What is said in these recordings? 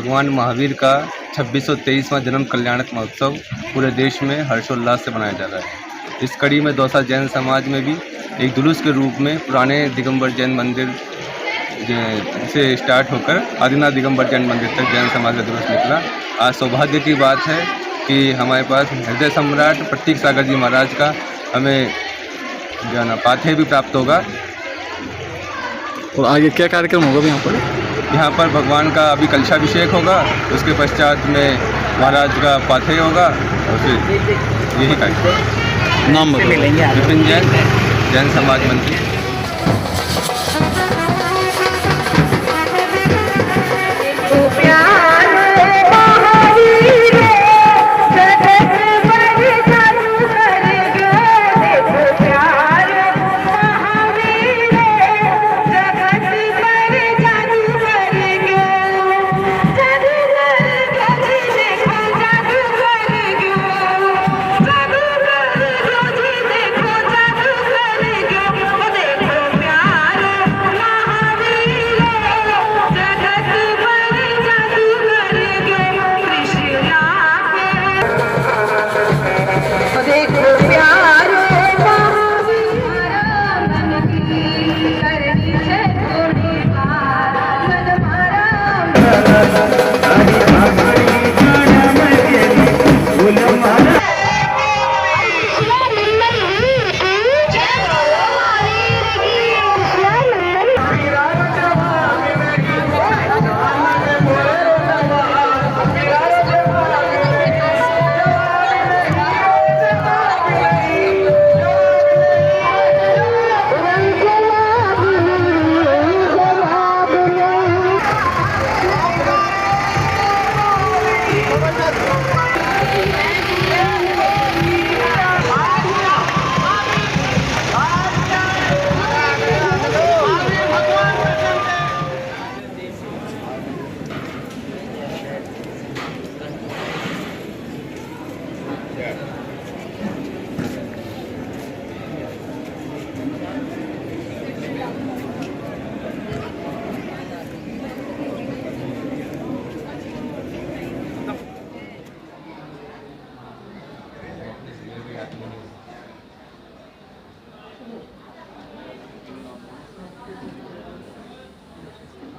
भगवान महावीर का 2623वां जन्म कल्याणक महोत्सव पूरे देश में हर्षोल्लास से मनाया जा रहा है। इस कड़ी में दौसा जैन समाज में भी एक जुलूस के रूप में पुराने दिगंबर जैन मंदिर से स्टार्ट होकर आदिनाथ दिगंबर जैन मंदिर तक जैन समाज का जुलूस निकला। आज सौभाग्य की बात है कि हमारे पास हृदय सम्राट प्रतीक सागर जी महाराज का हमें जो है ना पाथेय भी प्राप्त होगा। और आगे क्या कार्यक्रम होगा यहाँ पर? यहाँ पर भगवान का अभी कलशाभिषेक होगा, उसके पश्चात में महाराज का पाथेय होगा और फिर यही कार्यक्रम। नाम बताओ। विपिन जैन, जैन समाज मंत्री।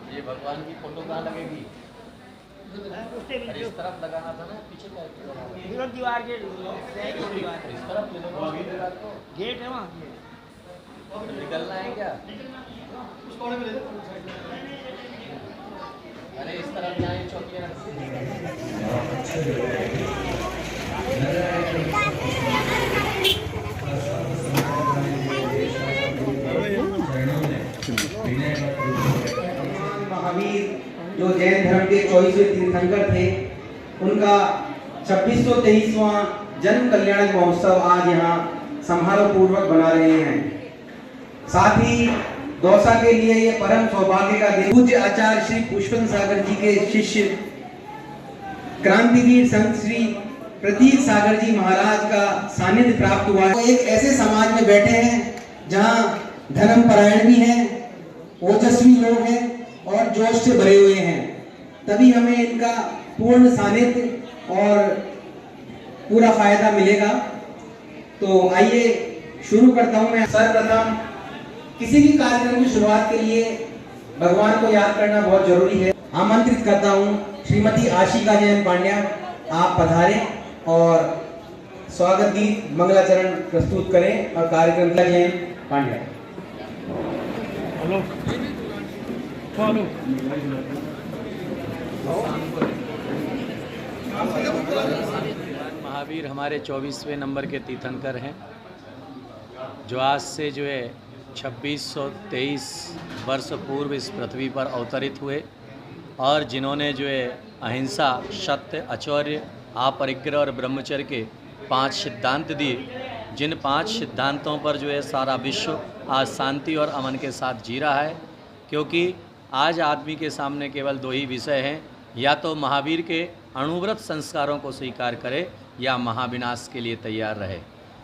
ये भगवान की फोटो कहाँ लगेगी? अरे इस तरफ लगाना था ना, पीछे का दीवार के इस तरफ ले लो। गेट है वहाँ। निकलना है क्या? अरे इस तरफ जाए चौकियाँ। महावीर जो जैन धर्म के 24वें तीर्थंकर थे, उनका 2623वां जन्म कल्याणक महोत्सव आज यहाँ समारोह पूर्वक मना रहे हैं। साथ ही दौसा के लिए ये परम सौभाग्य का दिन पूज्य आचार्य श्री पुष्पन सागर जी के शिष्य क्रांतिवीर संत श्री प्रतीक सागर जी महाराज का सानिध्य प्राप्त हुआ। वो एक ऐसे समाज में बैठे हैं जहाँ धर्म परायण भी हैं, ओजस्वी लोग हैं और जोश से भरे हुए हैं, तभी हमें इनका पूर्ण सानिध्य और पूरा फायदा मिलेगा। तो आइए शुरू करता हूं मैं। सर्वप्रथम किसी भी कार्यक्रम की शुरुआत के लिए भगवान को याद करना बहुत जरूरी है। आमंत्रित करता हूं श्रीमती आशिका जैन पांड्या, आप पधारें और स्वागत गीत मंगलाचरण प्रस्तुत करें और कार्यक्रम का जैन पांड्या। महावीर हमारे 24वें नंबर के तीर्थंकर हैं, जो आज से जो है 2623 वर्ष पूर्व इस पृथ्वी पर अवतरित हुए और जिन्होंने जो है अहिंसा, सत्य, आचौर्य, अपरिग्रह और ब्रह्मचर्य के 5 सिद्धांत दिए, जिन 5 सिद्धांतों पर जो है सारा विश्व आज शांति और अमन के साथ जी रहा है। क्योंकि आज आदमी के सामने केवल 2 ही विषय हैं, या तो महावीर के अणुव्रत संस्कारों को स्वीकार करे या महाविनाश के लिए तैयार रहे।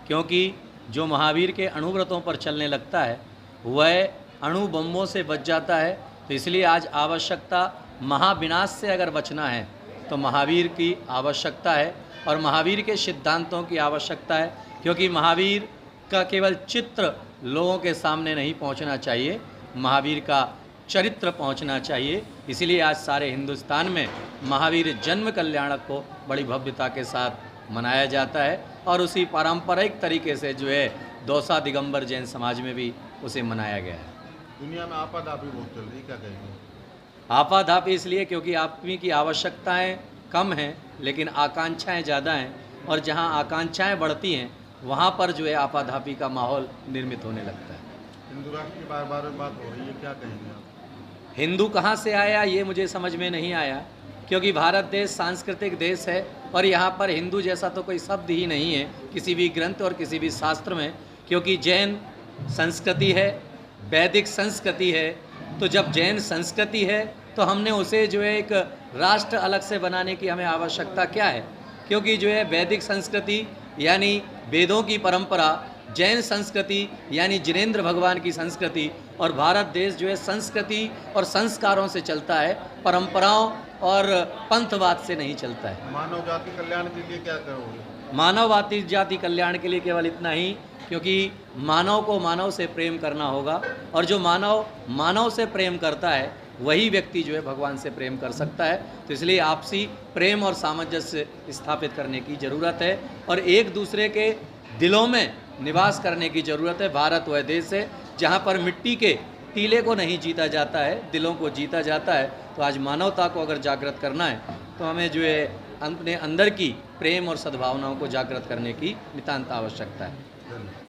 क्योंकि जो महावीर के अणुव्रतों पर चलने लगता है वह अणु बम्बों से बच जाता है। तो इसलिए आज आवश्यकता महाविनाश से अगर बचना है तो महावीर की आवश्यकता है और महावीर के सिद्धांतों की आवश्यकता है, क्योंकि महावीर का केवल चित्र लोगों के सामने नहीं पहुंचना चाहिए, महावीर का चरित्र पहुंचना चाहिए। इसीलिए आज सारे हिंदुस्तान में महावीर जन्म कल्याणक को बड़ी भव्यता के साथ मनाया जाता है और उसी पारंपरिक तरीके से जो है दौसा दिगंबर जैन समाज में भी उसे मनाया गया है। दुनिया में आपाधापी बहुत चल रही, क्या कहेंगे? आपाधापी इसलिए क्योंकि आदमी की आवश्यकताएं कम हैं लेकिन आकांक्षाएं ज़्यादा हैं, और जहां आकांक्षाएं बढ़ती हैं वहां पर जो है आपाधापी का माहौल निर्मित होने लगता है। हिंदू राष्ट्र की बार बार बात हो रही है, क्या कहेंगे आप? हिंदू कहाँ से आया ये मुझे समझ में नहीं आया, क्योंकि भारत देश सांस्कृतिक देश है और यहाँ पर हिंदू जैसा तो कोई शब्द ही नहीं है किसी भी ग्रंथ और किसी भी शास्त्र में, क्योंकि जैन संस्कृति है, वैदिक संस्कृति है। तो जब जैन संस्कृति है तो हमने उसे जो है एक राष्ट्र अलग से बनाने की हमें आवश्यकता क्या है, क्योंकि जो है वैदिक संस्कृति यानी वेदों की परंपरा, जैन संस्कृति यानी जिनेंद्र भगवान की संस्कृति, और भारत देश जो है संस्कृति और संस्कारों से चलता है, परंपराओं और पंथवाद से नहीं चलता है। मानव जाति कल्याण के लिए क्या करोगे? मानव जाति कल्याण के लिए केवल इतना ही, क्योंकि मानव को मानव से प्रेम करना होगा, और जो मानव मानव से प्रेम करता है वही व्यक्ति जो है भगवान से प्रेम कर सकता है। तो इसलिए आपसी प्रेम और सामंजस्य स्थापित करने की ज़रूरत है और एक दूसरे के दिलों में निवास करने की ज़रूरत है। भारत वह देश है जहाँ पर मिट्टी के टीले को नहीं जीता जाता है, दिलों को जीता जाता है। तो आज मानवता को अगर जागृत करना है तो हमें जो है अपने अंदर की प्रेम और सद्भावनाओं को जागृत करने की नितांत आवश्यकता है।